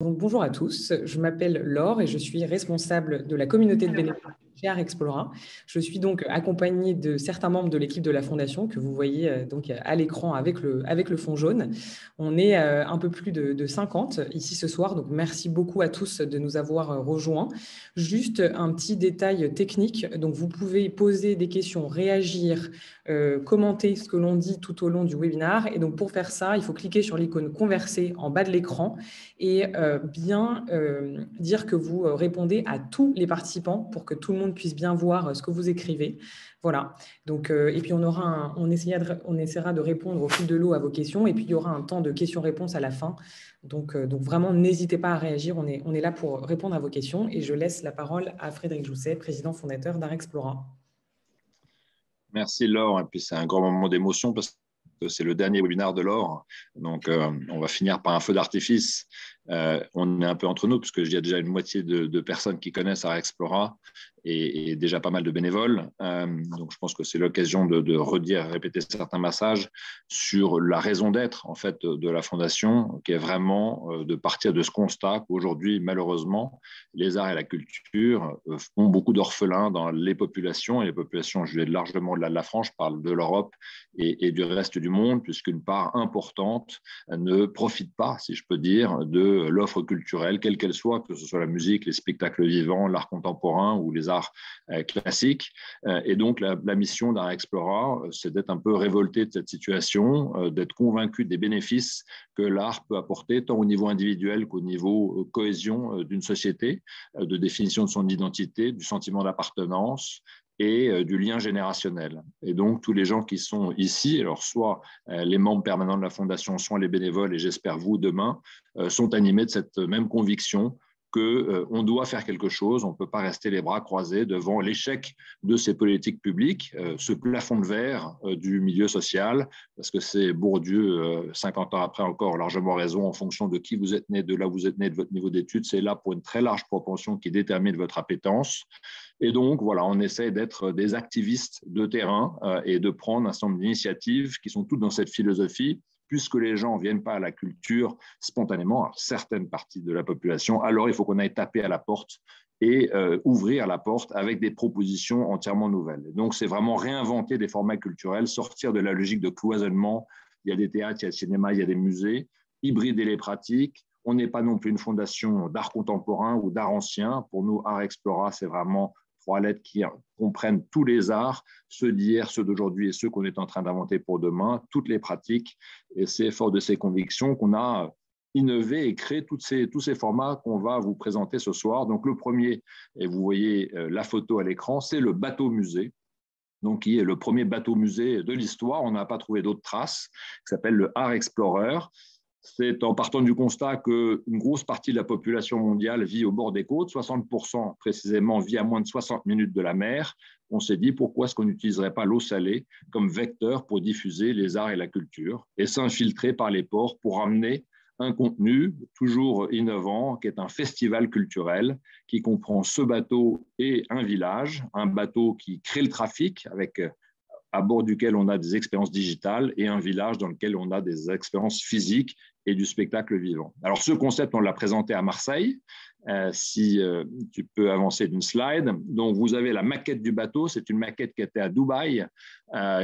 Donc, bonjour à tous, je m'appelle Laure et je suis responsable de la communauté de bénévoles chez Art Explora. Je suis donc accompagnée de certains membres de l'équipe de la Fondation que vous voyez donc à l'écran avec le fond jaune. On est un peu plus de 50 ici ce soir, donc merci beaucoup à tous de nous avoir rejoints. Juste un petit détail technique, donc vous pouvez poser des questions, réagir, commenter ce que l'on dit tout au long du webinaire. Et donc pour faire ça, il faut cliquer sur l'icône converser en bas de l'écran et bien dire que vous répondez à tous les participants pour que tout le monde puisse bien voir ce que vous écrivez. Voilà. Donc, et puis on essaiera de répondre au fil de l'eau à vos questions et puis il y aura un temps de questions-réponses à la fin. Donc vraiment, n'hésitez pas à réagir. On est là pour répondre à vos questions et je laisse la parole à Frédéric Jousset, président fondateur d'Art Explora. Merci Laure, et puis c'est un grand moment d'émotion parce que c'est le dernier webinaire de Laure, donc on va finir par un feu d'artifice. On est un peu entre nous parce qu'il y a déjà une moitié de personnes qui connaissent Art Explora et déjà pas mal de bénévoles. Donc je pense que c'est l'occasion de redire, répéter certains messages sur la raison d'être en fait de la Fondation, qui est vraiment de partir de ce constat qu'aujourd'hui, malheureusement, les arts et la culture ont beaucoup d'orphelins dans les populations, et les populations, je vais largement au-delà de la France, je parle de l'Europe et du reste du monde, puisqu'une part importante ne profite pas, si je peux dire, de l'offre culturelle, quelle qu'elle soit, que ce soit la musique, les spectacles vivants, l'art contemporain ou les arts classiques. Et donc, la mission d'Art Explora, c'est d'être un peu révolté de cette situation, d'être convaincu des bénéfices que l'art peut apporter, tant au niveau individuel qu'au niveau cohésion d'une société, de définition de son identité, du sentiment d'appartenance et du lien générationnel. Et donc, tous les gens qui sont ici, alors soit les membres permanents de la Fondation, soit les bénévoles, et j'espère vous demain, sont animés de cette même conviction qu'on doit faire quelque chose, on ne peut pas rester les bras croisés devant l'échec de ces politiques publiques, ce plafond de verre du milieu social, parce que c'est Bourdieu, 50 ans après encore, largement raison, en fonction de qui vous êtes né, de là où vous êtes né, de votre niveau d'études, c'est là pour une très large proportion qui détermine votre appétence. Et donc, voilà, on essaie d'être des activistes de terrain et de prendre un certain nombre d'initiatives qui sont toutes dans cette philosophie, puisque les gens ne viennent pas à la culture spontanément, alors certaines parties de la population, alors il faut qu'on aille taper à la porte et ouvrir la porte avec des propositions entièrement nouvelles. Et donc, c'est vraiment réinventer des formats culturels, sortir de la logique de cloisonnement. Il y a des théâtres, il y a des cinémas, il y a des musées, hybrider les pratiques. On n'est pas non plus une fondation d'art contemporain ou d'art ancien. Pour nous, Art Explora, c'est vraiment trois lettres qui comprennent tous les arts, ceux d'hier, ceux d'aujourd'hui et ceux qu'on est en train d'inventer pour demain, toutes les pratiques. Et c'est fort de ces convictions qu'on a innové et créé tous ces formats qu'on va vous présenter ce soir. Donc le premier, et vous voyez la photo à l'écran, c'est le bateau musée. Donc, qui est le premier bateau musée de l'histoire. On n'a pas trouvé d'autres traces, qui s'appelle le Art Explorer. C'est en partant du constat qu'une grosse partie de la population mondiale vit au bord des côtes, 60% précisément vit à moins de 60 minutes de la mer. On s'est dit pourquoi est-ce qu'on n'utiliserait pas l'eau salée comme vecteur pour diffuser les arts et la culture et s'infiltrer par les ports pour amener un contenu toujours innovant qui est un festival culturel qui comprend ce bateau et un bateau qui crée le trafic avec à bord duquel on a des expériences digitales et un village dans lequel on a des expériences physiques et du spectacle vivant. Alors ce concept, on l'a présenté à Marseille, si tu peux avancer d'une slide. Donc vous avez la maquette du bateau, c'est une maquette qui était à Dubaï,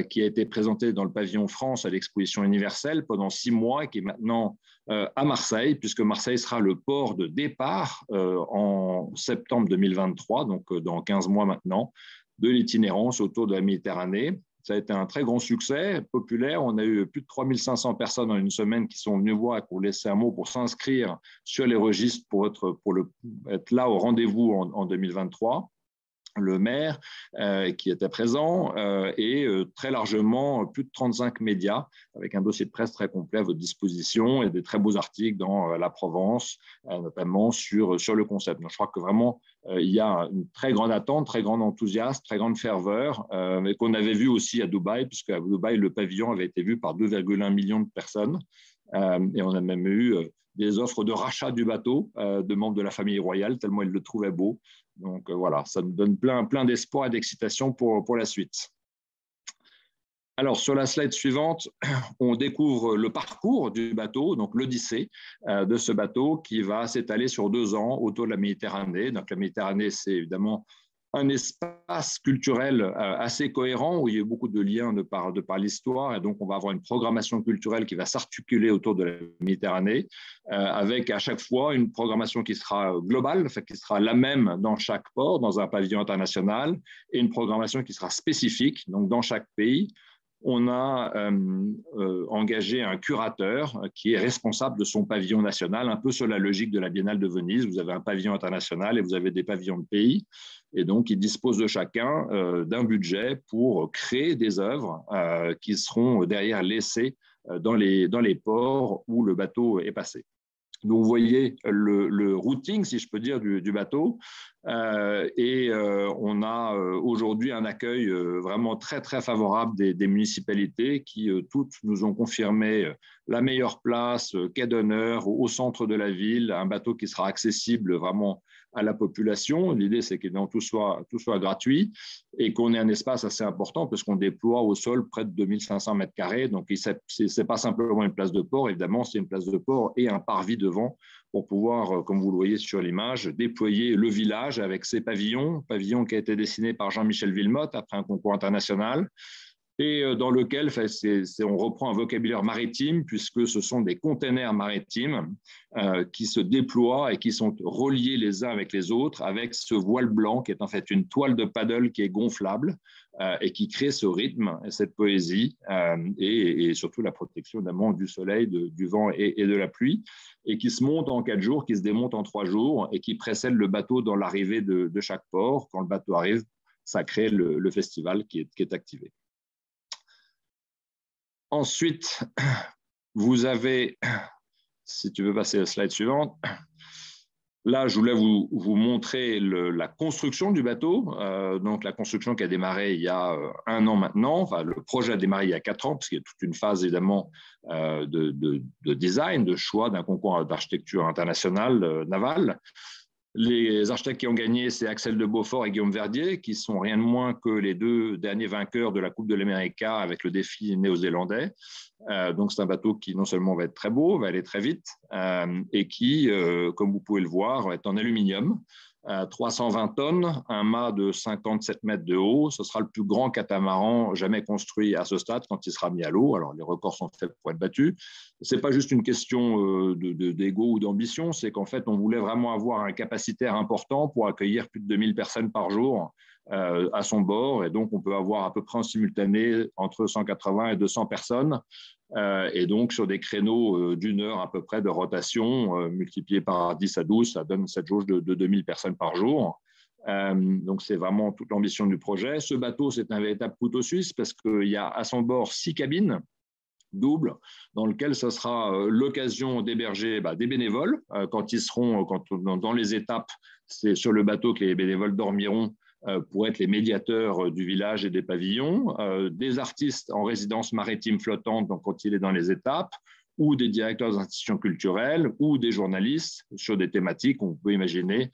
qui a été présentée dans le pavillon France à l'exposition universelle pendant 6 mois et qui est maintenant à Marseille, puisque Marseille sera le port de départ en septembre 2023, donc dans 15 mois maintenant, de l'itinérance autour de la Méditerranée. Ça a été un très grand succès populaire. On a eu plus de 3500 personnes en une semaine qui sont venues voir et qui ont laissé un mot pour s'inscrire sur les registres pour être là au rendez-vous en 2023. Le maire qui était présent et très largement plus de 35 médias avec un dossier de presse très complet à votre disposition et des très beaux articles dans la Provence, notamment sur le concept. Donc, je crois que vraiment, il y a une très grande attente, très grand enthousiasme, très grande ferveur, mais qu'on avait vu aussi à Dubaï, puisque à Dubaï, le pavillon avait été vu par 2,1 millions de personnes. Et on a même eu des offres de rachat du bateau de membres de la famille royale, tellement ils le trouvaient beau. Donc voilà, ça nous donne plein d'espoir et d'excitation pour la suite. Alors, sur la slide suivante, on découvre le parcours du bateau, donc l'Odyssée de ce bateau qui va s'étaler sur 2 ans autour de la Méditerranée. Donc, la Méditerranée, c'est évidemment un espace culturel assez cohérent où il y a beaucoup de liens de par l'histoire. Et donc, on va avoir une programmation culturelle qui va s'articuler autour de la Méditerranée avec à chaque fois une programmation qui sera globale, enfin, qui sera la même dans chaque port, dans un pavillon international, et une programmation qui sera spécifique, donc dans chaque pays. On a engagé un curateur qui est responsable de son pavillon national, un peu sur la logique de la Biennale de Venise. Vous avez un pavillon international et vous avez des pavillons de pays. Et donc, il dispose de chacun d'un budget pour créer des œuvres qui seront derrière laissées dans les ports où le bateau est passé. Donc, vous voyez le routing, si je peux dire, du bateau. On a aujourd'hui un accueil vraiment très, très favorable des municipalités qui toutes nous ont confirmé la meilleure place, quai d'honneur, au centre de la ville, un bateau qui sera accessible vraiment à la population. L'idée, c'est que tout soit gratuit et qu'on ait un espace assez important parce qu'on déploie au sol près de 2500 mètres carrés. Donc, ce n'est pas simplement une place de port, évidemment, c'est une place de port et un parvis devant pour pouvoir, comme vous le voyez sur l'image, déployer le village avec ses pavillon qui a été dessiné par Jean-Michel Villemotte après un concours international, et dans lequel on reprend un vocabulaire maritime puisque ce sont des containers maritimes qui se déploient et qui sont reliés les uns avec les autres avec ce voile blanc qui est en fait une toile de paddle qui est gonflable et qui crée ce rythme et cette poésie et surtout la protection évidemment du soleil, du vent et de la pluie, et qui se monte en 4 jours, qui se démonte en 3 jours et qui précède le bateau dans l'arrivée de chaque port. Quand le bateau arrive, ça crée le festival qui est activé. Ensuite, vous avez, si tu veux passer à la slide suivante, là, je voulais vous montrer la construction du bateau. Donc, la construction qui a démarré il y a 1 an maintenant. Enfin, le projet a démarré il y a 4 ans, parce qu'il y a toute une phase, évidemment, de design, de choix d'un concours d'architecture internationale navale. Les architectes qui ont gagné, c'est Axel de Beaufort et Guillaume Verdier, qui sont rien de moins que les 2 derniers vainqueurs de la Coupe de l'Amérique avec le défi néo-zélandais. Donc, c'est un bateau qui non seulement va être très beau, va aller très vite, et qui, comme vous pouvez le voir, est en aluminium. 320 tonnes, un mât de 57 mètres de haut. Ce sera le plus grand catamaran jamais construit à ce stade quand il sera mis à l'eau. Alors, les records sont faits pour être battus. Ce n'est pas juste une question d'ego ou d'ambition, c'est qu'en fait, on voulait vraiment avoir un capacitaire important pour accueillir plus de 2000 personnes par jour à son bord. Et donc, on peut avoir à peu près en simultané entre 180 et 200 personnes. Et donc, sur des créneaux d'1 heure à peu près de rotation, multiplié par 10 à 12, ça donne cette jauge de 2000 personnes par jour. Donc, c'est vraiment toute l'ambition du projet. Ce bateau, c'est un véritable couteau suisse parce qu'il y a à son bord 6 cabines doubles dans lesquelles ce sera l'occasion d'héberger des bénévoles quand ils seront dans les étapes. C'est sur le bateau que les bénévoles dormiront pour être les médiateurs du village et des pavillons, des artistes en résidence maritime flottante donc quand il est dans les étapes, ou des directeurs d'institutions culturelles, ou des journalistes sur des thématiques qu'on peut imaginer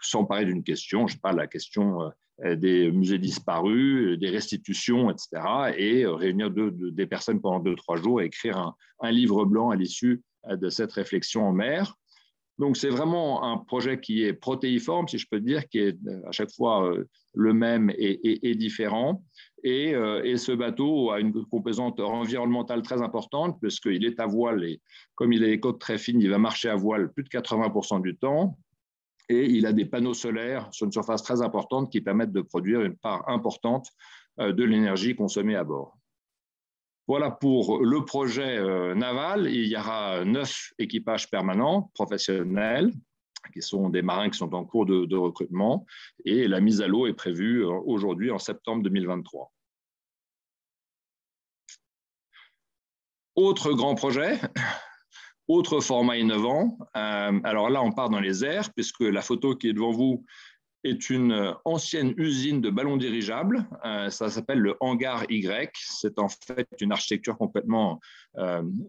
s'emparer d'une question, je sais pas, la question des musées disparus, des restitutions, etc., et réunir des personnes pendant 2-3 jours et écrire un livre blanc à l'issue de cette réflexion en mer. Donc, c'est vraiment un projet qui est protéiforme, si je peux dire, qui est à chaque fois le même et différent. Et ce bateau a une composante environnementale très importante, puisqu'il est à voile et comme il a les côtes très fines, il va marcher à voile plus de 80% du temps. Et il a des panneaux solaires sur une surface très importante qui permettent de produire une part importante de l'énergie consommée à bord. Voilà pour le projet naval. Il y aura 9 équipages permanents professionnels qui sont des marins qui sont en cours de recrutement, et la mise à l'eau est prévue aujourd'hui en septembre 2023. Autre grand projet, autre format innovant. Alors là, on part dans les airs puisque la photo qui est devant vous est une ancienne usine de ballons dirigeables. Ça s'appelle le hangar Y. C'est en fait une architecture complètement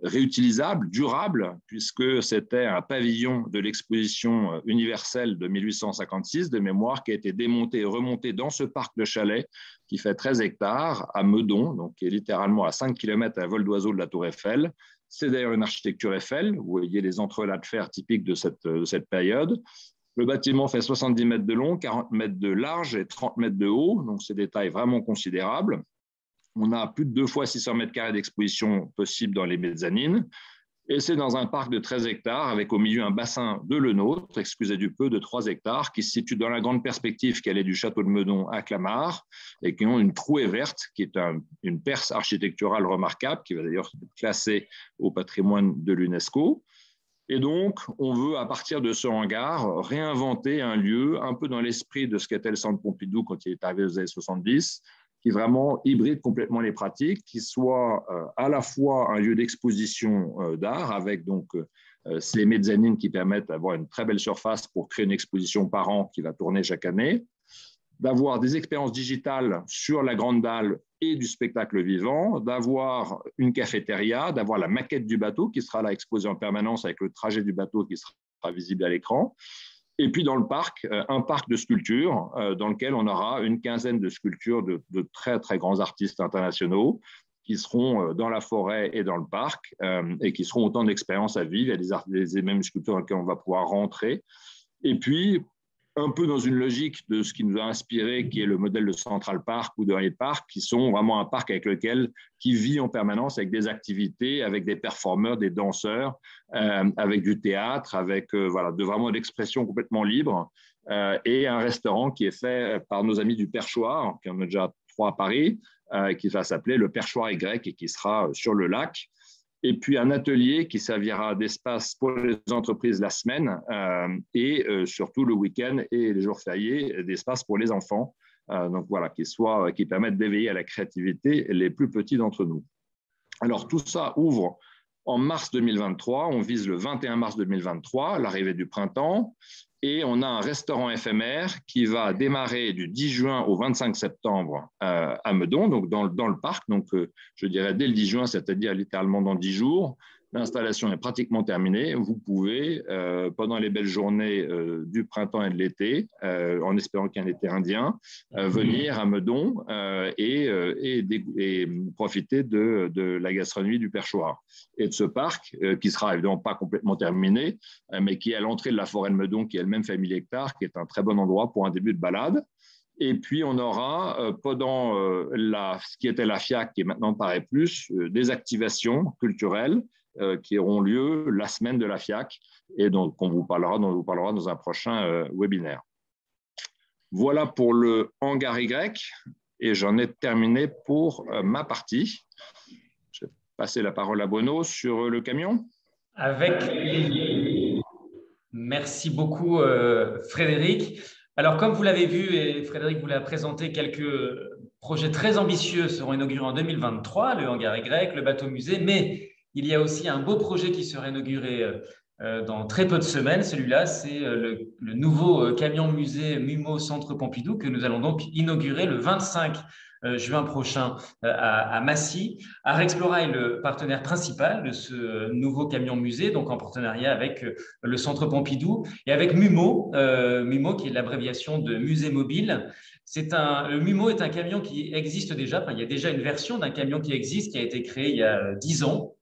réutilisable, durable, puisque c'était un pavillon de l'exposition universelle de 1856 de mémoire qui a été démonté et remonté dans ce parc de chalets qui fait 13 hectares à Meudon, donc qui est littéralement à 5 km à vol d'oiseau de la Tour Eiffel. C'est d'ailleurs une architecture Eiffel. Vous voyez les entrelacs de fer typiques de cette période. Le bâtiment fait 70 mètres de long, 40 mètres de large et 30 mètres de haut, donc c'est des tailles vraiment considérables. On a plus de 2 fois 600 mètres carrés d'exposition possible dans les mezzanines. Et c'est dans un parc de 13 hectares avec au milieu un bassin de le nôtre, excusez du peu, de 3 hectares, qui se situe dans la grande perspective qui allait du château de Meudon à Clamart et qui ont une trouée verte, qui est une perce architecturale remarquable, qui va d'ailleurs être classée au patrimoine de l'UNESCO. Et donc, on veut, à partir de ce hangar, réinventer un lieu un peu dans l'esprit de ce qu'était le Centre Pompidou quand il est arrivé aux années 70, qui vraiment hybride complètement les pratiques, qui soit à la fois un lieu d'exposition d'art, avec donc ces mezzanines qui permettent d'avoir une très belle surface pour créer une exposition par an qui va tourner chaque année, d'avoir des expériences digitales sur la grande dalle et du spectacle vivant, d'avoir une cafétéria, d'avoir la maquette du bateau qui sera là exposée en permanence avec le trajet du bateau qui sera visible à l'écran. Et puis dans le parc, un parc de sculptures dans lequel on aura une quinzaine de sculptures de très, très grands artistes internationaux qui seront dans la forêt et dans le parc et qui seront autant d'expériences à vivre. Il y a des mêmes sculptures dans lesquelles on va pouvoir rentrer. Et puis, un peu dans une logique de ce qui nous a inspiré, qui est le modèle de Central Park ou de Hyde Park, qui sont vraiment un parc qui vit en permanence avec des activités, avec des performeurs, des danseurs, avec du théâtre, avec vraiment l'expression complètement libre, et un restaurant qui est fait par nos amis du Perchoir, qui en a déjà 3 à Paris, qui va s'appeler le Perchoir Y et qui sera sur le lac. Et puis un atelier qui servira d'espace pour les entreprises la semaine et surtout le week-end et les jours fériés, d'espace pour les enfants. Donc voilà, qui permettent d'éveiller à la créativité les plus petits d'entre nous. Alors tout ça ouvre en mars 2023, on vise le 21 mars 2023, l'arrivée du printemps, et on a un restaurant éphémère qui va démarrer du 10 juin au 25 septembre à Meudon, donc dans le parc, donc je dirais dès le 10 juin, c'est-à-dire littéralement dans 10 jours. L'installation est pratiquement terminée. Vous pouvez, pendant les belles journées du printemps et de l'été, en espérant qu'il y ait un été indien, venir à Meudon et profiter de la gastronomie du Perchoir et de ce parc qui sera évidemment pas complètement terminé, mais qui est à l'entrée de la forêt de Meudon, qui elle-même fait 1000 hectares, qui est un très bon endroit pour un début de balade. Et puis, on aura, pendant ce qui était la FIAC, qui maintenant paraît plus, des activations culturelles qui auront lieu la semaine de la FIAC et dont on vous parlera dans un prochain webinaire. Voilà pour le hangar Y et j'en ai terminé pour ma partie. Je vais passer la parole à Bruno sur le camion. Avec plaisir. Merci beaucoup Frédéric. Alors comme vous l'avez vu et Frédéric vous l'a présenté, quelques projets très ambitieux seront inaugurés en 2023, le hangar Y, le bateau musée, mais il y a aussi un beau projet qui sera inauguré dans très peu de semaines. Celui-là, c'est le nouveau camion musée MUMO Centre Pompidou que nous allons donc inaugurer le 25 juin prochain à Massy. Arexplora est le partenaire principal de ce nouveau camion musée, donc en partenariat avec le Centre Pompidou et avec MUMO, MUMO qui est l'abréviation de Musée Mobile. Le MUMO est un camion qui existe déjà. Enfin, il y a déjà une version d'un camion qui existe, qui a été créé il y a 10 ans.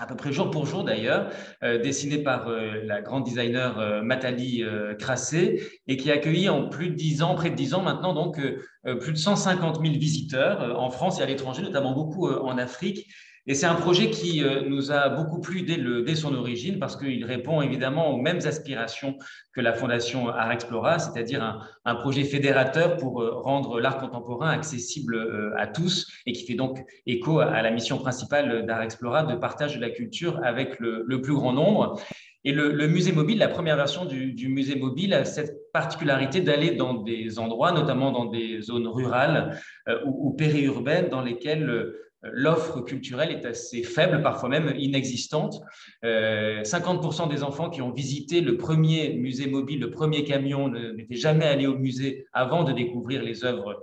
À peu près jour pour jour d'ailleurs, dessiné par la grande designer Nathalie Crassé et qui a accueilli en plus de 10 ans, près de 10 ans maintenant, donc plus de 150 000 visiteurs en France et à l'étranger, notamment beaucoup en Afrique. Et c'est un projet qui nous a beaucoup plu dès son origine parce qu'il répond évidemment aux mêmes aspirations que la Fondation Arexplora, c'est-à-dire un projet fédérateur pour rendre l'art contemporain accessible à tous et qui fait donc écho à la mission principale d'Arexplora de partage de la culture avec le plus grand nombre. Et le musée mobile, la première version du musée mobile a cette particularité d'aller dans des endroits, notamment dans des zones rurales ou périurbaines dans lesquelles l'offre culturelle est assez faible, parfois même inexistante. 50% des enfants qui ont visité le premier musée mobile, le premier camion, n'étaient jamais allés au musée avant de découvrir les œuvres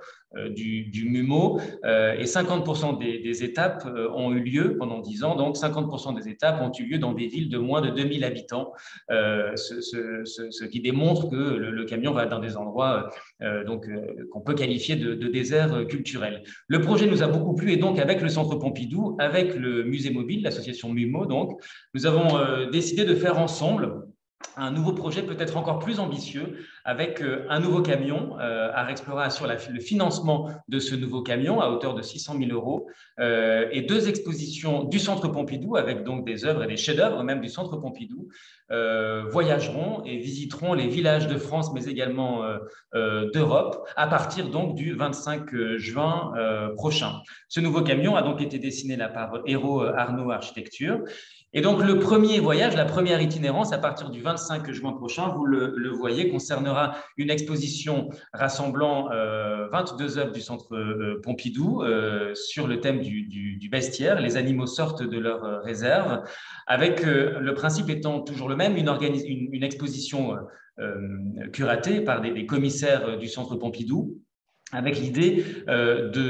du MUMO, et 50% des étapes ont eu lieu pendant 10 ans, donc 50% des étapes ont eu lieu dans des villes de moins de 2000 habitants, ce qui démontre que le camion va dans des endroits qu'on peut qualifier de désert culturel. Le projet nous a beaucoup plu et donc avec le Centre Pompidou, avec le musée mobile, l'association MUMO, donc, nous avons décidé de faire ensemble un nouveau projet peut-être encore plus ambitieux avec un nouveau camion. Art Explorer assure le financement de ce nouveau camion à hauteur de 600 000 euros et 2 expositions du Centre Pompidou avec donc des œuvres et des chefs-d'œuvre même du Centre Pompidou voyageront et visiteront les villages de France mais également d'Europe à partir donc du 25 juin prochain. Ce nouveau camion a donc été dessiné là par Hérault Arnaud Architecture. Et donc, le premier voyage, la première itinérance, à partir du 25 juin prochain, vous le voyez, concernera une exposition rassemblant 22 œuvres du Centre Pompidou sur le thème du bestiaire. Les animaux sortent de leur réserve, avec le principe étant toujours le même, une exposition curatée par des commissaires du Centre Pompidou, avec l'idée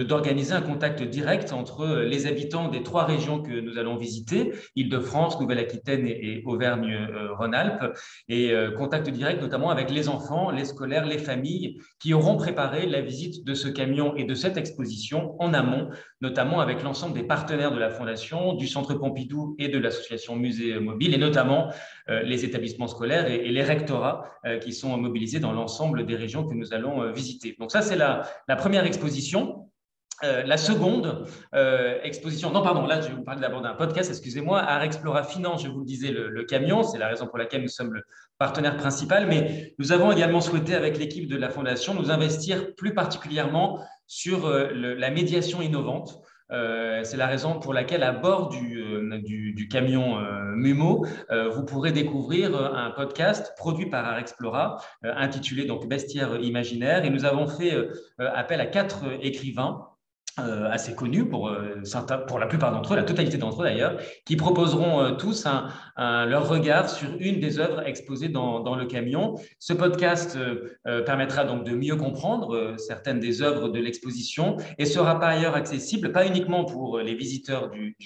d'organiser un contact direct entre les habitants des 3 régions que nous allons visiter, Île-de-France, Nouvelle-Aquitaine et Auvergne-Rhône-Alpes, et contact direct notamment avec les enfants, les scolaires, les familles qui auront préparé la visite de ce camion et de cette exposition en amont, notamment avec l'ensemble des partenaires de la Fondation, du Centre Pompidou et de l'association Musée Mobile, et notamment les établissements scolaires et les rectorats qui sont mobilisés dans l'ensemble des régions que nous allons visiter. Donc ça, c'est la première exposition. La seconde exposition, non pardon, là je vais vous parler d'abord d'un podcast, excusez-moi, Art Explorer Finance, je vous le disais, le camion, c'est la raison pour laquelle nous sommes le partenaire principal, mais nous avons également souhaité avec l'équipe de la Fondation nous investir plus particulièrement sur la médiation innovante. C'est la raison pour laquelle à bord du camion MUMO, vous pourrez découvrir un podcast produit par Art Explorer intitulé donc Bestiaire imaginaire, et nous avons fait appel à 4 écrivains assez connus pour la plupart d'entre eux, la totalité d'entre eux d'ailleurs, qui proposeront tous leur regard sur une des œuvres exposées dans le camion. Ce podcast permettra donc de mieux comprendre certaines des œuvres de l'exposition et sera par ailleurs accessible, pas uniquement pour les visiteurs du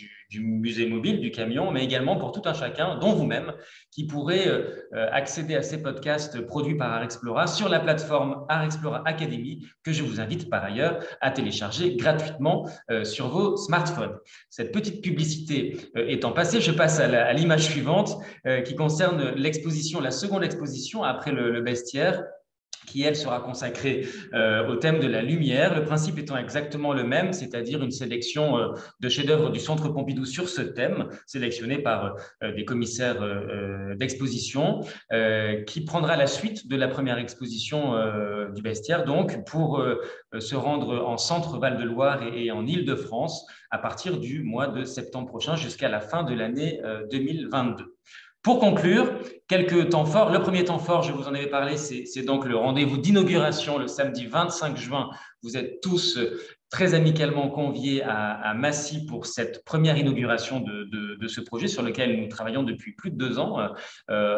musée mobile, du camion, mais également pour tout un chacun, dont vous-même, qui pourrez accéder à ces podcasts produits par Art Explorer sur la plateforme Art Explorer Academy, que je vous invite par ailleurs à télécharger gratuitement sur vos smartphones. Cette petite publicité étant passée, je passe à l'image suivante qui concerne l'exposition, la seconde exposition après le bestiaire, qui, elle, sera consacrée au thème de la lumière. Le principe étant exactement le même, c'est-à-dire une sélection de chefs-d'œuvre du Centre Pompidou sur ce thème, sélectionnés par des commissaires d'exposition, qui prendra la suite de la première exposition du bestiaire, donc pour se rendre en centre Val-de-Loire et en Île-de-France à partir du mois de septembre prochain jusqu'à la fin de l'année 2022. Pour conclure, quelques temps forts. Le premier temps fort, je vous en avais parlé, c'est donc le rendez-vous d'inauguration le samedi 25 juin. Vous êtes tous très amicalement conviés à Massy pour cette première inauguration de ce projet sur lequel nous travaillons depuis plus de 2 ans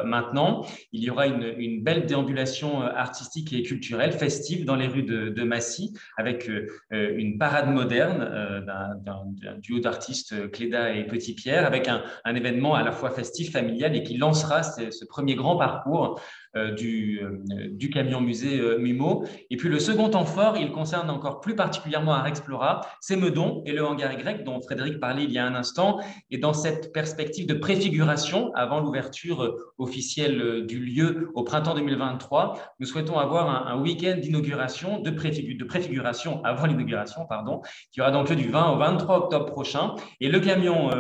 maintenant. Il y aura une belle déambulation artistique et culturelle, festive dans les rues de Massy, avec une parade moderne d'un duo d'artistes Cléda et Petit Pierre, avec un événement à la fois festif, familial et qui lancera ce premier grand parcours du camion musée MUMO. Et puis le second temps fort, il concerne encore plus particulièrement Art Explorer, c'est Meudon et le hangar Y dont Frédéric parlait il y a un instant. Et dans cette perspective de préfiguration avant l'ouverture officielle du lieu au printemps 2023, nous souhaitons avoir un week-end d'inauguration, de préfiguration avant l'inauguration, pardon, qui aura donc lieu du 20 au 23 octobre prochain. Et le camion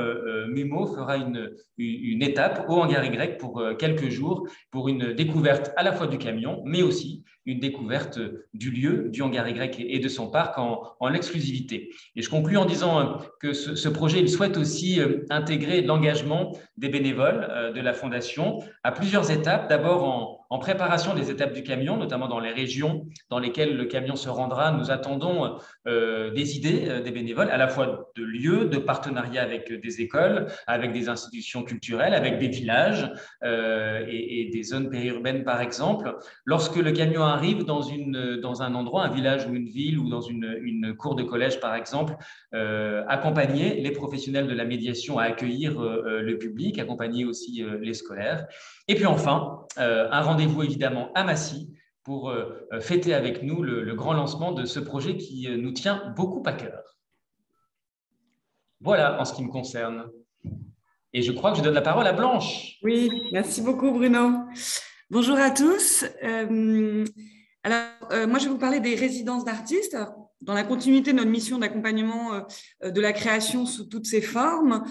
MUMO fera une étape au hangar Y pour quelques jours, pour une découverte à la fois du camion, mais aussi une découverte du lieu, du hangar Y et de son parc en exclusivité. Et je conclus en disant que ce projet, il souhaite aussi intégrer l'engagement des bénévoles de la Fondation à plusieurs étapes. D'abord en préparation des étapes du camion, notamment dans les régions dans lesquelles le camion se rendra. Nous attendons des idées des bénévoles, à la fois de lieux, de partenariats avec des écoles, avec des institutions culturelles, avec des villages et des zones périurbaines, par exemple. Lorsque le camion arrive dans un endroit, un village ou une ville ou dans une cour de collège, par exemple, accompagner les professionnels de la médiation à accueillir le public, accompagner aussi les scolaires. Et puis enfin, un rendez-vous évidemment à Massy pour fêter avec nous le grand lancement de ce projet qui nous tient beaucoup à cœur. Voilà en ce qui me concerne. Et je crois que je donne la parole à Blanche. Oui, merci beaucoup Bruno. Bonjour à tous. Moi, je vais vous parler des résidences d'artistes. Dans la continuité de notre mission d'accompagnement de la création sous toutes ses formes,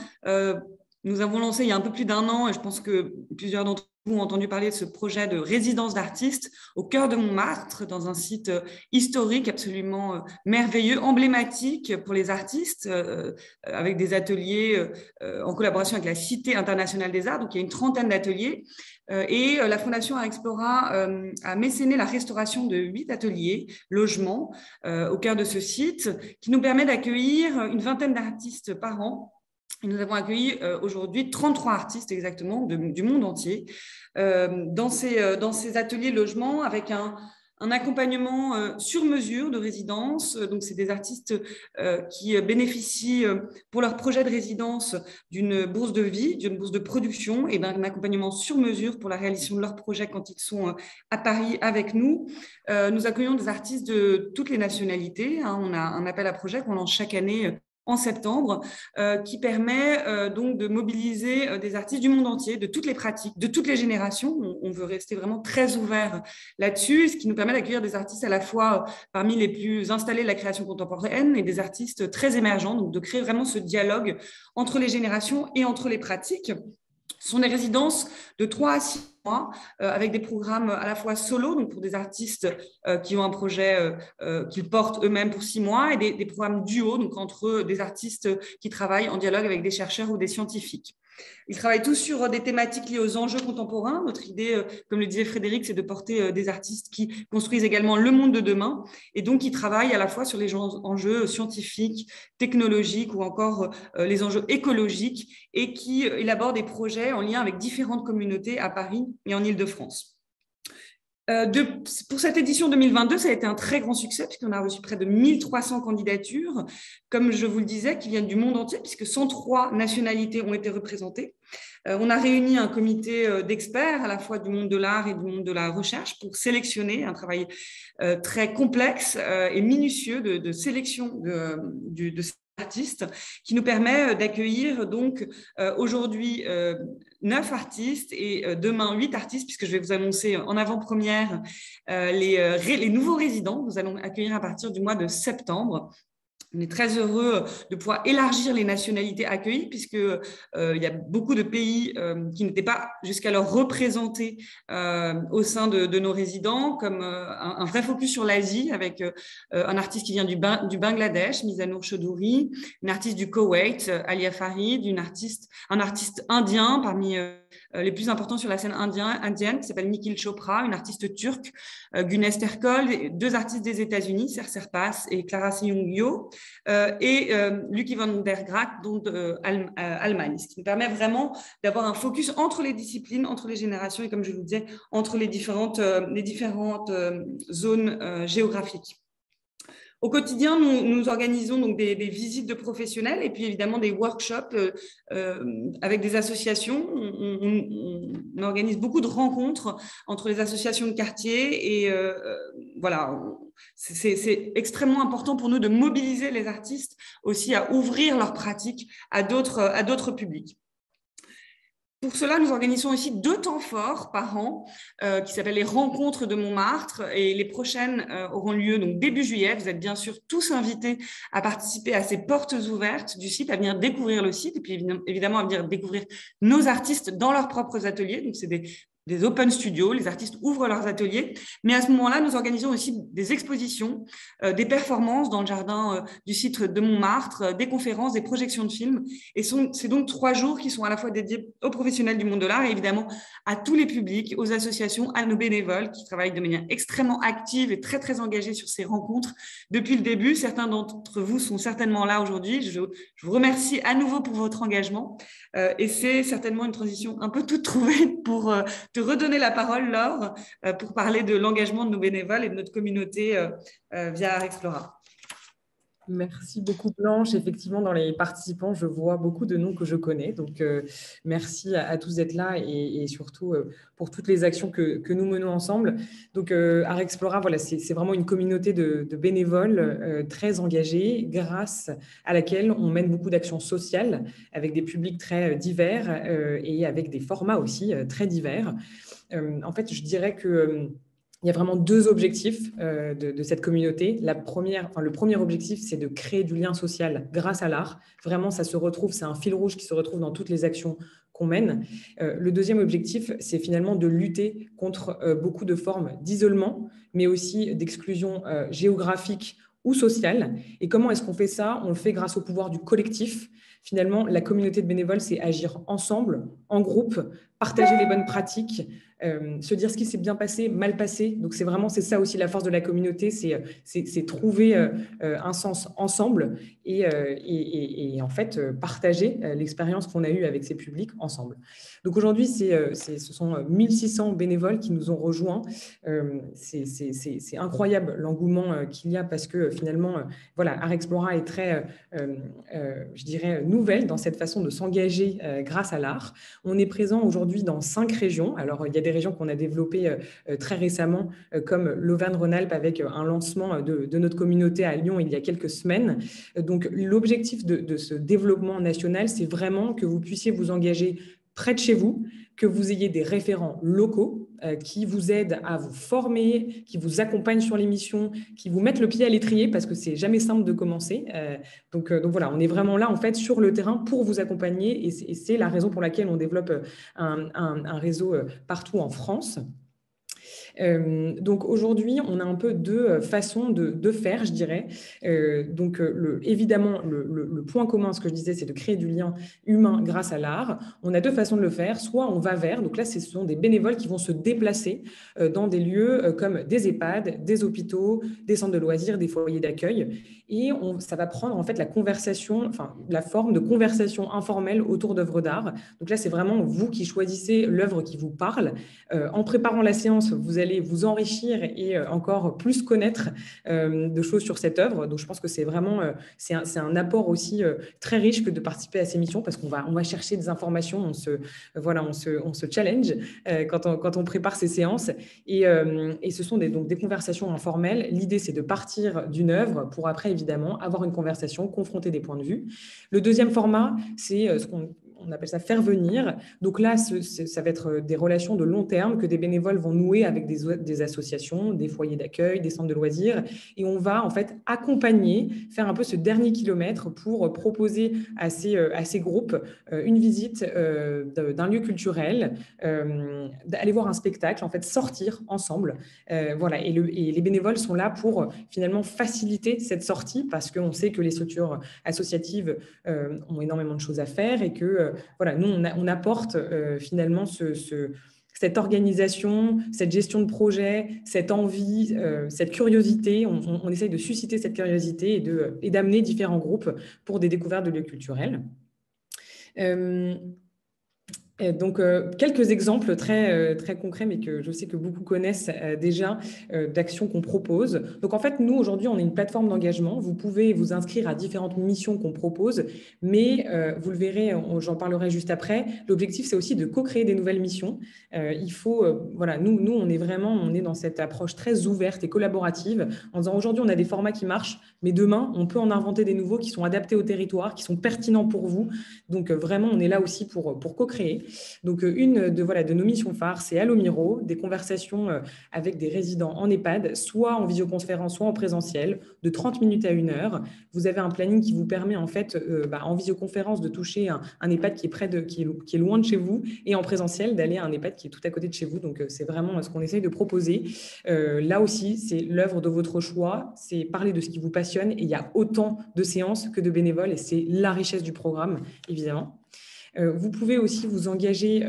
nous avons lancé il y a un peu plus d'1 an, et je pense que plusieurs d'entre vous ont entendu parler de ce projet de résidence d'artistes au cœur de Montmartre, dans un site historique absolument merveilleux, emblématique pour les artistes, avec des ateliers en collaboration avec la Cité internationale des arts. Donc, il y a une 30aine d'ateliers. Et la Fondation Art Explora a mécéné la restauration de 8 ateliers, logements, au cœur de ce site, qui nous permet d'accueillir une 20aine d'artistes par an. Et nous avons accueilli aujourd'hui 33 artistes exactement du monde entier dans ces ateliers logements avec un accompagnement sur mesure de résidence. Donc, c'est des artistes qui bénéficient pour leur projet de résidence d'une bourse de vie, d'une bourse de production et d'un accompagnement sur mesure pour la réalisation de leur projet quand ils sont à Paris avec nous. Nous accueillons des artistes de toutes les nationalités. On a un appel à projet qu'on lance chaque année en septembre, qui permet donc de mobiliser des artistes du monde entier, de toutes les pratiques, de toutes les générations. On veut rester vraiment très ouvert là-dessus, ce qui nous permet d'accueillir des artistes à la fois parmi les plus installés de la création contemporaine et des artistes très émergents, donc de créer vraiment ce dialogue entre les générations et entre les pratiques. Ce sont des résidences de 3 à 6 mois avec des programmes à la fois solo, donc pour des artistes qui ont un projet qu'ils portent eux-mêmes pour 6 mois, et des programmes duo, donc entre des artistes qui travaillent en dialogue avec des chercheurs ou des scientifiques. Ils travaillent tous sur des thématiques liées aux enjeux contemporains. Notre idée, comme le disait Frédéric, c'est de porter des artistes qui construisent également le monde de demain et donc qui travaillent à la fois sur les enjeux scientifiques, technologiques ou encore les enjeux écologiques et qui élaborent des projets en lien avec différentes communautés à Paris et en Île-de-France. Pour cette édition 2022, ça a été un très grand succès puisqu'on a reçu près de 1300 candidatures, comme je vous le disais, qui viennent du monde entier puisque 103 nationalités ont été représentées. On a réuni un comité d'experts à la fois du monde de l'art et du monde de la recherche pour sélectionner un travail très complexe et minutieux de sélection de ces artistes qui nous permet d'accueillir donc aujourd'hui 9 artistes et demain 8 artistes, puisque je vais vous annoncer en avant-première les nouveaux résidents. Nous allons accueillir à partir du mois de septembre. On est très heureux de pouvoir élargir les nationalités accueillies puisque il y a beaucoup de pays qui n'étaient pas jusqu'alors représentés au sein de nos résidents, comme un vrai focus sur l'Asie avec un artiste qui vient du Bangladesh, Mizanur Choudhury, une artiste du Koweït, Alia Farid, un artiste indien parmi les plus importants sur la scène indienne qui s'appelle Nikhil Chopra, une artiste turque, Güneş Erkol, 2 artistes des États-Unis, Ser Serpas et Clara Siyung-Yo, et Lucky van der Gracht d'Allemagne, ce qui nous permet vraiment d'avoir un focus entre les disciplines, entre les générations et, comme je vous disais, entre les différentes zones géographiques. Au quotidien, nous organisons donc des visites de professionnels et puis évidemment des workshops avec des associations. On organise beaucoup de rencontres entre les associations de quartier et voilà, c'est extrêmement important pour nous de mobiliser les artistes aussi à ouvrir leurs pratiques à d'autres publics. Pour cela, nous organisons aussi 2 temps forts par an qui s'appellent les rencontres de Montmartre et les prochaines auront lieu donc début juillet. Vous êtes bien sûr tous invités à participer à ces portes ouvertes du site, à venir découvrir le site et puis évidemment à venir découvrir nos artistes dans leurs propres ateliers. Donc, c'est des des open studios, les artistes ouvrent leurs ateliers, mais à ce moment-là, nous organisons aussi des expositions, des performances dans le jardin du site de Montmartre, des conférences, des projections de films. Et c'est donc 3 jours qui sont à la fois dédiés aux professionnels du monde de l'art et évidemment à tous les publics, aux associations, à nos bénévoles qui travaillent de manière extrêmement active et très, très engagée sur ces rencontres depuis le début. Certains d'entre vous sont certainement là aujourd'hui. Je vous remercie à nouveau pour votre engagement. Et c'est certainement une transition un peu toute trouvée pour te redonner la parole, Laure, pour parler de l'engagement de nos bénévoles et de notre communauté via Art Explora. Merci beaucoup, Blanche. Effectivement, dans les participants, je vois beaucoup de noms que je connais. Donc, merci à tous d'être là et surtout pour toutes les actions que nous menons ensemble. Donc, Art Explora, voilà, c'est vraiment une communauté de bénévoles très engagés grâce à laquelle on mène beaucoup d'actions sociales avec des publics très divers et avec des formats aussi très divers. En fait, je dirais que il y a vraiment 2 objectifs de cette communauté. Le premier objectif, c'est de créer du lien social grâce à l'art. Vraiment, ça se retrouve, c'est un fil rouge qui se retrouve dans toutes les actions qu'on mène. Le deuxième objectif, c'est finalement de lutter contre beaucoup de formes d'isolement, mais aussi d'exclusion géographique ou sociale. Et comment est-ce qu'on fait ça? On le fait grâce au pouvoir du collectif. Finalement, la communauté de bénévoles, c'est agir ensemble, en groupe, partager les bonnes pratiques, se dire ce qui s'est bien passé, mal passé. Donc, c'est ça aussi la force de la communauté, c'est trouver un sens ensemble et en fait partager l'expérience qu'on a eue avec ces publics ensemble. Donc aujourd'hui, ce sont 1600 bénévoles qui nous ont rejoints. C'est incroyable l'engouement qu'il y a parce que finalement, voilà, Art Explora est très, je dirais, nouvelle dans cette façon de s'engager grâce à l'art. On est présent aujourd'hui dans 5 régions. Alors, il y a des régions qu'on a développées très récemment, comme l'Auvergne-Rhône-Alpes avec un lancement de notre communauté à Lyon il y a quelques semaines. Donc, l'objectif de ce développement national, c'est vraiment que vous puissiez vous engager près de chez vous, que vous ayez des référents locaux qui vous aident à vous former, qui vous accompagnent sur les missions, qui vous mettent le pied à l'étrier parce que c'est jamais simple de commencer. Donc voilà, on est vraiment là en fait sur le terrain pour vous accompagner et c'est la raison pour laquelle on développe un réseau partout en France. Donc aujourd'hui, on a un peu 2 façons de faire, je dirais. Donc évidemment, le point commun, ce que je disais, c'est de créer du lien humain grâce à l'art. On a 2 façons de le faire. Soit on va vers, donc là, ce sont des bénévoles qui vont se déplacer dans des lieux comme des EHPAD, des hôpitaux, des centres de loisirs, des foyers d'accueil. Et ça va prendre en fait la forme de conversation informelle autour d'œuvres d'art. Donc là, c'est vraiment vous qui choisissez l'œuvre qui vous parle. En préparant la séance, vous allez vous enrichir et encore plus connaître de choses sur cette œuvre. Donc, je pense que c'est vraiment c'est un apport aussi très riche que de participer à ces missions parce qu'on va chercher des informations, on se challenge quand on prépare ces séances et ce sont donc des conversations informelles. L'idée, c'est de partir d'une œuvre pour après, évidemment, avoir une conversation, confronter des points de vue. Le deuxième format, c'est ce qu'on appelle ça faire venir. Donc là, ça va être des relations de long terme que des bénévoles vont nouer avec des associations, des foyers d'accueil, des centres de loisirs. Et on va en fait accompagner, faire un peu ce dernier kilomètre pour proposer à ces groupes une visite d'un lieu culturel, d'aller voir un spectacle, en fait sortir ensemble. Voilà. Et les bénévoles sont là pour finalement faciliter cette sortie parce qu'on sait que les structures associatives ont énormément de choses à faire et que voilà, nous, on apporte finalement cette organisation, cette gestion de projet, cette envie, cette curiosité. On essaye de susciter cette curiosité et d'amener différents groupes pour des découvertes de lieux culturels. Donc, quelques exemples très concrets, mais que je sais que beaucoup connaissent déjà, d'actions qu'on propose. Donc, en fait, nous, aujourd'hui, on est une plateforme d'engagement. Vous pouvez vous inscrire à différentes missions qu'on propose, mais vous le verrez, j'en parlerai juste après. L'objectif, c'est aussi de co-créer des nouvelles missions. Il faut, voilà, nous, on est dans cette approche très ouverte et collaborative en disant aujourd'hui, on a des formats qui marchent, mais demain, on peut en inventer des nouveaux qui sont adaptés au territoire, qui sont pertinents pour vous. Donc, vraiment, on est là aussi pour co-créer. Donc, une de nos missions phares, c'est Allo Miro, des conversations avec des résidents en EHPAD, soit en visioconférence, soit en présentiel, de 30 minutes à 1 heure. Vous avez un planning qui vous permet en fait, en visioconférence, de toucher un EHPAD qui est loin de chez vous, et en présentiel, d'aller à un EHPAD qui est tout à côté de chez vous. Donc, c'est vraiment ce qu'on essaye de proposer. Là aussi, c'est l'œuvre de votre choix, c'est parler de ce qui vous passionne, et il y a autant de séances que de bénévoles, et c'est la richesse du programme, évidemment. Vous pouvez aussi vous engager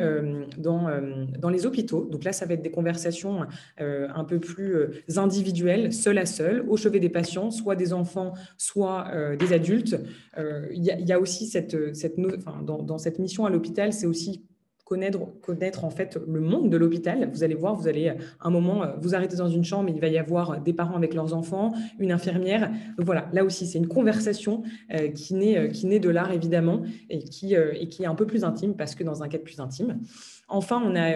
dans les hôpitaux. Donc là, ça va être des conversations un peu plus individuelles, seul à seul, au chevet des patients, soit des enfants, soit des adultes. Il y a aussi dans cette mission à l'hôpital, c'est aussi connaître en fait le monde de l'hôpital. Vous allez voir, vous allez un moment vous arrêter dans une chambre et il va y avoir des parents avec leurs enfants, une infirmière. Donc voilà, là aussi, c'est une conversation qui naît de l'art évidemment et qui est un peu plus intime parce que dans un cadre plus intime. Enfin, on a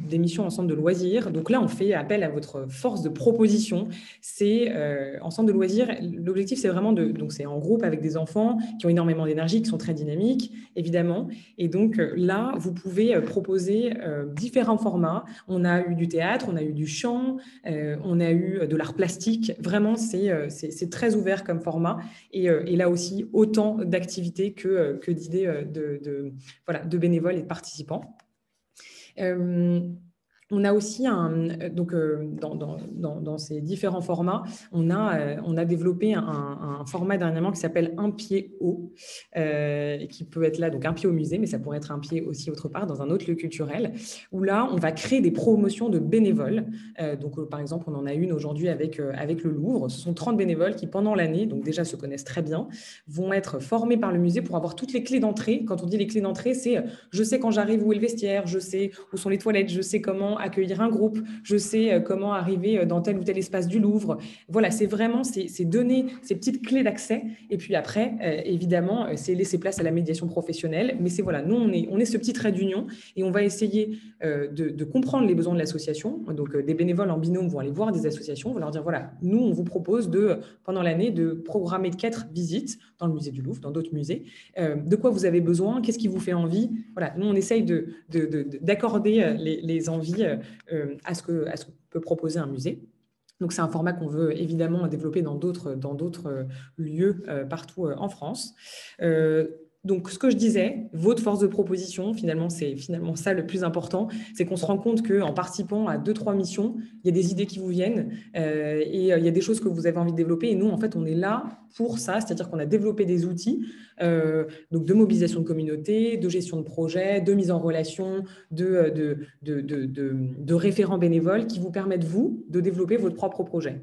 des missions en centre de loisirs. Donc là, on fait appel à votre force de proposition. C'est en centre de loisirs, l'objectif, c'est vraiment donc c'est en groupe avec des enfants qui ont énormément d'énergie, qui sont très dynamiques, évidemment. Et donc là, vous pouvez proposer différents formats. On a eu du théâtre, on a eu du chant, on a eu de l'art plastique. Vraiment, c'est très ouvert comme format. Et là aussi, autant d'activités que d'idées de bénévoles et de participants. On a aussi dans ces différents formats, on a développé un format dernièrement qui s'appelle un pied haut, qui peut être là, donc un pied au musée, mais ça pourrait être un pied aussi autre part, dans un autre lieu culturel, où là, on va créer des promotions de bénévoles. Par exemple, on en a une aujourd'hui avec le Louvre. Ce sont 30 bénévoles qui, pendant l'année, donc déjà se connaissent très bien, vont être formés par le musée pour avoir toutes les clés d'entrée. Quand on dit les clés d'entrée, c'est je sais quand j'arrive où est le vestiaire, je sais où sont les toilettes, je sais comment accueillir un groupe, je sais comment arriver dans tel ou tel espace du Louvre. Voilà, c'est vraiment ces donner ces petites clés d'accès. Et puis après, évidemment, c'est laisser place à la médiation professionnelle. Mais c'est voilà, nous, on est ce petit trait d'union et on va essayer de comprendre les besoins de l'association. Donc, des bénévoles en binôme vont aller voir des associations, vont leur dire, voilà, nous, on vous propose pendant l'année, de programmer 4 visites dans le musée du Louvre, dans d'autres musées. De quoi vous avez besoin? Qu'est-ce qui vous fait envie? Voilà, nous, on essaye d'accorder les envies à ce que peut proposer un musée. Donc, c'est un format qu'on veut évidemment développer dans d'autres lieux partout en France. Donc, ce que je disais, votre force de proposition, c'est finalement ça le plus important, c'est qu'on se rend compte qu'en participant à 2-3 missions, il y a des idées qui vous viennent et il y a des choses que vous avez envie de développer. Et nous, en fait, on est là pour ça, c'est-à-dire qu'on a développé des outils donc de mobilisation de communauté, de gestion de projet, de mise en relation, de référents bénévoles qui vous permettent, vous, de développer votre propre projet.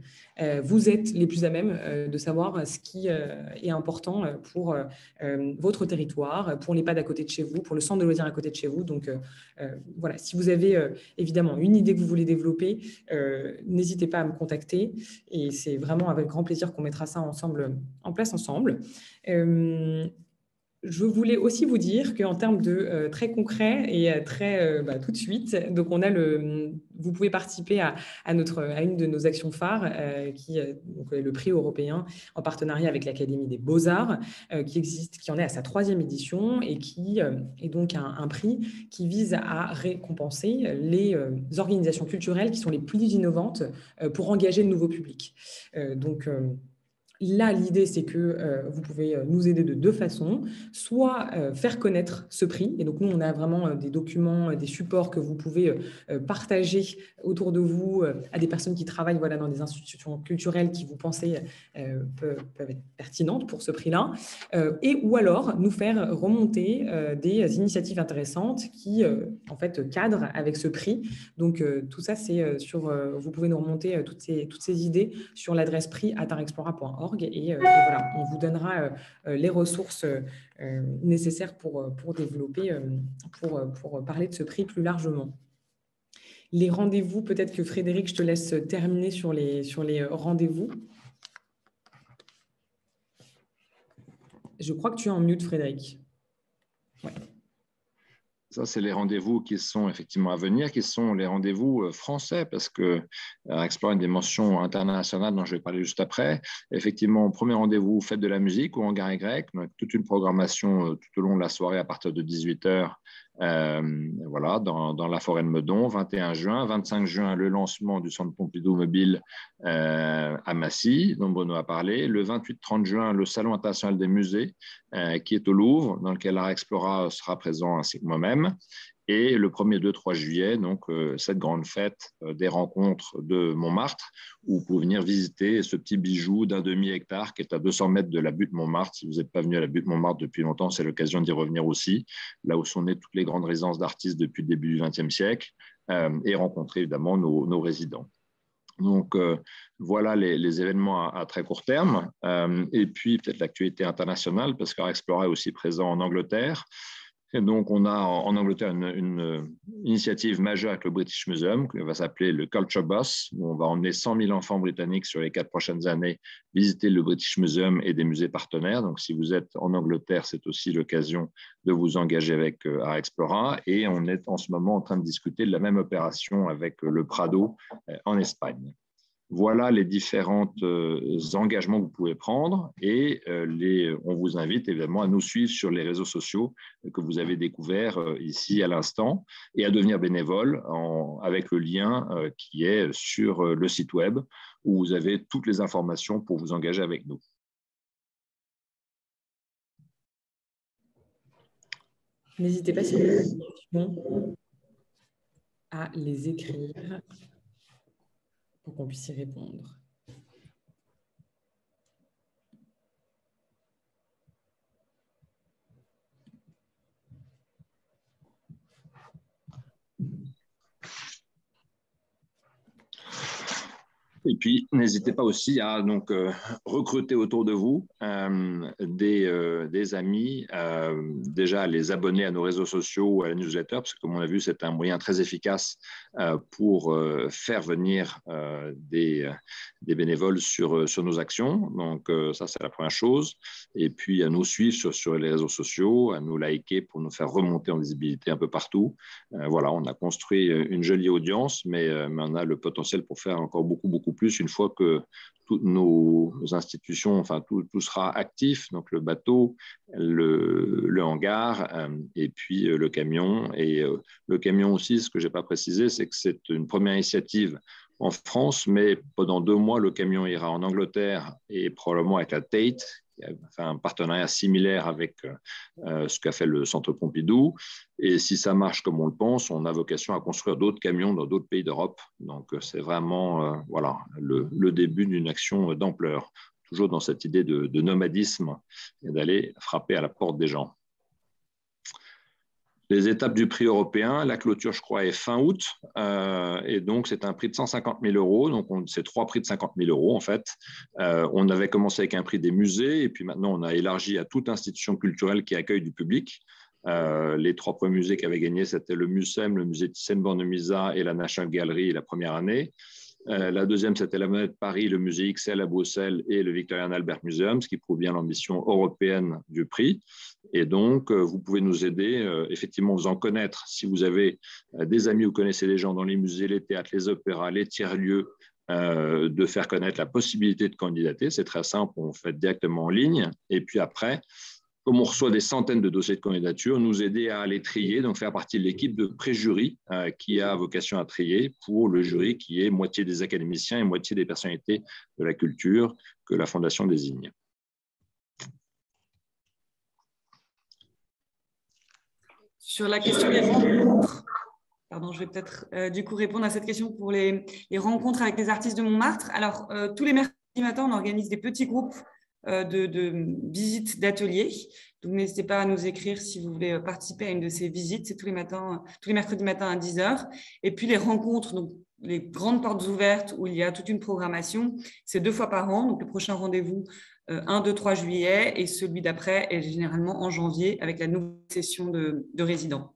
Vous êtes les plus à même de savoir ce qui est important pour votre territoire, pour l'EHPAD à côté de chez vous, pour le centre de loisirs à côté de chez vous. Donc, voilà, si vous avez évidemment une idée que vous voulez développer, n'hésitez pas à me contacter et c'est vraiment avec grand plaisir qu'on mettra ça en place ensemble. Je voulais aussi vous dire qu'en termes de très concret et très tout de suite, donc vous pouvez participer à une de nos actions phares qui est le prix européen en partenariat avec l'Académie des Beaux-Arts qui en est à sa 3e édition et qui est donc un prix qui vise à récompenser les organisations culturelles qui sont les plus innovantes pour engager de nouveaux publics. Là, l'idée, c'est que vous pouvez nous aider de 2 façons, soit faire connaître ce prix. Et donc, nous, on a vraiment des documents, des supports que vous pouvez partager autour de vous à des personnes qui travaillent dans des institutions culturelles qui vous pensez peuvent être pertinentes pour ce prix-là. Ou alors, nous faire remonter des initiatives intéressantes qui, en fait, cadrent avec ce prix. Donc, tout ça, c'est vous pouvez nous remonter toutes ces idées sur l'adresse prix@artexplora.org. Et voilà, on vous donnera les ressources nécessaires pour développer, pour parler de ce prix plus largement. Les rendez-vous, peut-être que Frédéric, je te laisse terminer sur les rendez-vous. Je crois que tu es en mute, Frédéric. Ouais. Ça, c'est les rendez-vous qui sont effectivement à venir, qui sont les rendez-vous français, parce que Explore a une dimension internationale dont je vais parler juste après. Effectivement, au premier rendez-vous, fête de la musique ou hangar Y, donc toute une programmation tout au long de la soirée à partir de 18h voilà, dans la forêt de Meudon, 21 juin. 25 juin, le lancement du Centre Pompidou mobile à Massy, dont Bruno a parlé. Le 28-30 juin, le Salon international des musées, qui est au Louvre, dans lequel Art Explora sera présent ainsi que moi-même. Et le 1er, 2, 3 juillet, donc cette grande fête des rencontres de Montmartre, où vous pouvez venir visiter ce petit bijou d'un demi-hectare qui est à 200 mètres de la butte Montmartre. Si vous n'êtes pas venu à la butte Montmartre depuis longtemps, c'est l'occasion d'y revenir aussi, là où sont nées toutes les grandes résidences d'artistes depuis le début du XXe siècle, et rencontrer évidemment nos résidents. Donc, voilà les événements à très court terme. Et puis, peut-être l'actualité internationale, parce qu'Art Explora est aussi présent en Angleterre. Et donc, on a en Angleterre une initiative majeure avec le British Museum, qui va s'appeler le Culture Bus, où on va emmener 100 000 enfants britanniques sur les 4 prochaines années visiter le British Museum et des musées partenaires. Donc, si vous êtes en Angleterre, c'est aussi l'occasion de vous engager avec Art Explora. Et on est en ce moment en train de discuter de la même opération avec le Prado en Espagne. Voilà les différents engagements que vous pouvez prendre et on vous invite évidemment à nous suivre sur les réseaux sociaux que vous avez découverts ici à l'instant et à devenir bénévole avec le lien qui est sur le site web où vous avez toutes les informations pour vous engager avec nous. N'hésitez pas si vous avez des questions à les écrire pour qu'on puisse y répondre. Et puis, n'hésitez pas aussi à recruter autour de vous des amis, déjà à les abonner à nos réseaux sociaux ou à la newsletter, parce que comme on a vu, c'est un moyen très efficace pour faire venir des bénévoles sur nos actions. Donc, ça, c'est la première chose. Et puis, à nous suivre sur les réseaux sociaux, à nous liker pour nous faire remonter en visibilité un peu partout. Voilà, on a construit une jolie audience, mais on a le potentiel pour faire encore beaucoup plus une fois que toutes nos institutions, enfin tout sera actif, donc le bateau, le hangar et puis le camion. Et le camion aussi, ce que je n'ai pas précisé, c'est que c'est une première initiative en France, mais pendant 2 mois, le camion ira en Angleterre et probablement avec la Tate, qui a fait un partenariat similaire avec ce qu'a fait le Centre Pompidou. Et si ça marche comme on le pense, on a vocation à construire d'autres camions dans d'autres pays d'Europe. Donc, c'est vraiment voilà, le début d'une action d'ampleur, toujours dans cette idée de nomadisme et d'aller frapper à la porte des gens. Les étapes du prix européen, la clôture, je crois, est fin août. Et donc, c'est un prix de 150 000 €. Donc, c'est 3 prix de 50 000 €, en fait. On avait commencé avec un prix des musées. Et puis maintenant, on a élargi à toute institution culturelle qui accueille du public. Les 3 premiers musées qui avaient gagné, c'était le MUSEM, le musée Thyssen-Bornemisza et la National Gallery la première année. La deuxième, c'était la Monnaie de Paris, le musée XL à Bruxelles et le Victoria and Albert Museum, ce qui prouve bien l'ambition européenne du prix. Et donc, vous pouvez nous aider, effectivement, vous en connaître. Si vous avez des amis ou connaissez des gens dans les musées, les théâtres, les opéras, les tiers-lieux, de faire connaître la possibilité de candidater. C'est très simple, on fait directement en ligne. Et puis après, comme on reçoit des centaines de dossiers de candidature, nous aider à les trier, donc faire partie de l'équipe de pré-jury qui a vocation à trier pour le jury qui est moitié des académiciens et moitié des personnalités de la culture que la Fondation désigne. Sur la question des rencontres, pardon, je vais peut-être du coup répondre à cette question pour les rencontres avec les artistes de Montmartre. Alors, tous les mercredis matins, on organise des petits groupes de visites d'ateliers. Donc, n'hésitez pas à nous écrire si vous voulez participer à une de ces visites. C'est tous les mercredis matins à 10 h. Et puis, les rencontres, donc les grandes portes ouvertes où il y a toute une programmation, c'est 2 fois par an. Donc, le prochain rendez-vous, 1, 2, 3 juillet et celui d'après est généralement en janvier avec la nouvelle session de résidents.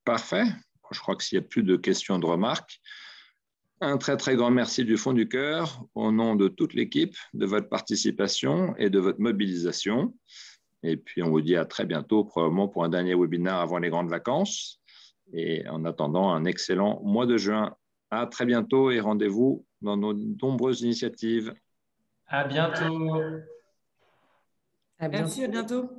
Parfait. Je crois que s'il n'y a plus de questions et de remarques, un très, très grand merci du fond du cœur au nom de toute l'équipe, de votre participation et de votre mobilisation. Et puis, on vous dit à très bientôt, probablement pour un dernier webinaire avant les grandes vacances. Et en attendant, un excellent mois de juin. À très bientôt et rendez-vous dans nos nombreuses initiatives. À bientôt. À bientôt. Merci, à bientôt.